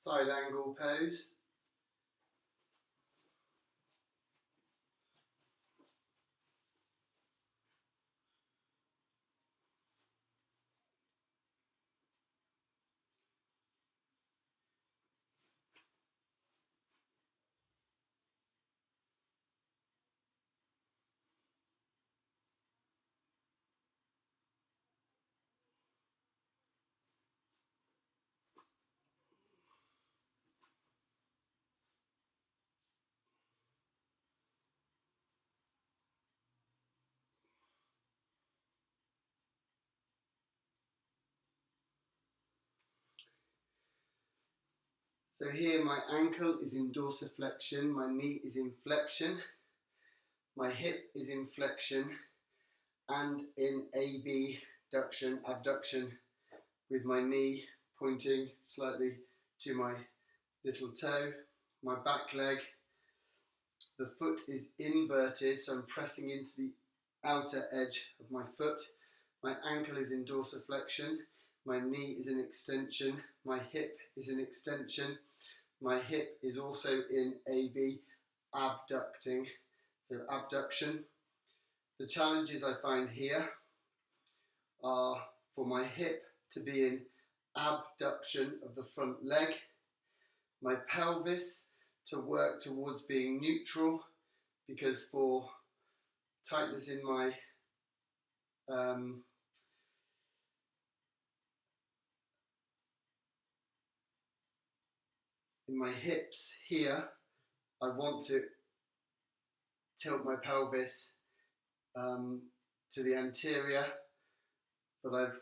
side angle pose. So here my ankle is in dorsiflexion, my knee is in flexion, my hip is in flexion and in abduction with my knee pointing slightly to my little toe. My back leg, the foot is inverted, so I'm pressing into the outer edge of my foot. My ankle is in dorsiflexion, my knee is in extension, my hip is in extension, my hip is also in abducting, so abduction. The challenges I find here are for my hip to be in abduction of the front leg, my pelvis to work towards being neutral, because for tightness in my hips here, I want to tilt my pelvis to the anterior, but I'm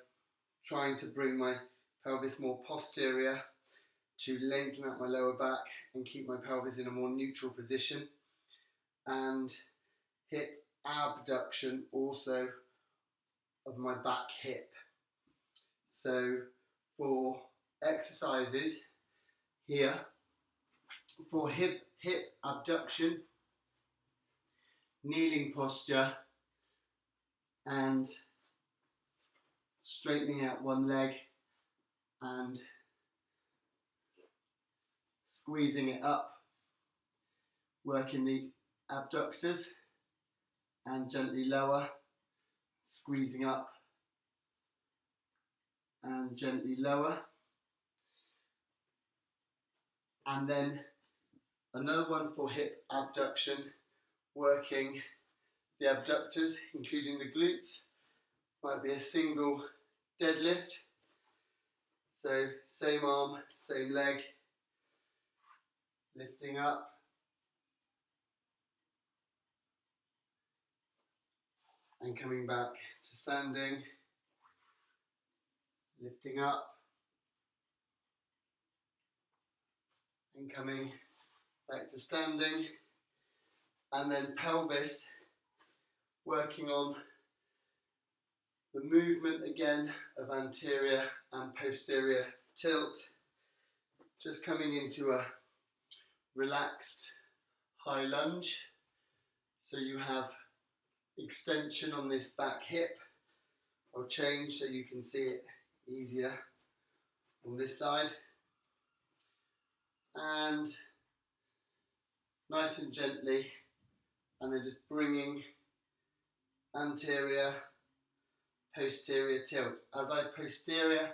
trying to bring my pelvis more posterior to lengthen out my lower back and keep my pelvis in a more neutral position, and hip abduction also of my back hip. So for exercises here, for hip abduction, kneeling posture and straightening out one leg and squeezing it up, working the abductors, and gently lower, squeezing up and gently lower. And then another one for hip abduction, working the abductors, including the glutes. Might be a single deadlift. So same arm, same leg, lifting up. And coming back to standing, lifting up, and coming back to standing, and then pelvis, working on the movement again of anterior and posterior tilt, just coming into a relaxed high lunge. So you have extension on this back hip. I'll change so you can see it easier on this side. And nice and gently, and then just bringing anterior, posterior tilt. As I posterior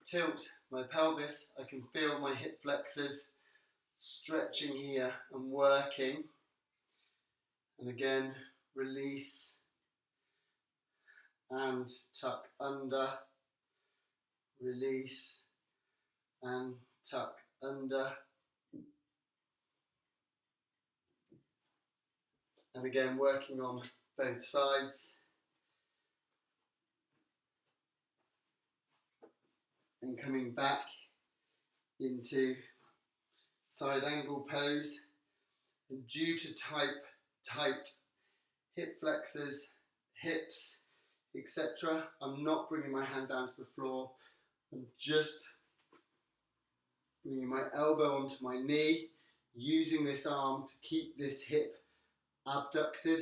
tilt my pelvis, I can feel my hip flexors stretching here and working. And again, release and tuck under, release and tuck under. And again, working on both sides. And coming back into side angle pose. And due to tight hip flexors, hips, etc., I'm not bringing my hand down to the floor. I'm just bringing my elbow onto my knee, using this arm to keep this hip abducted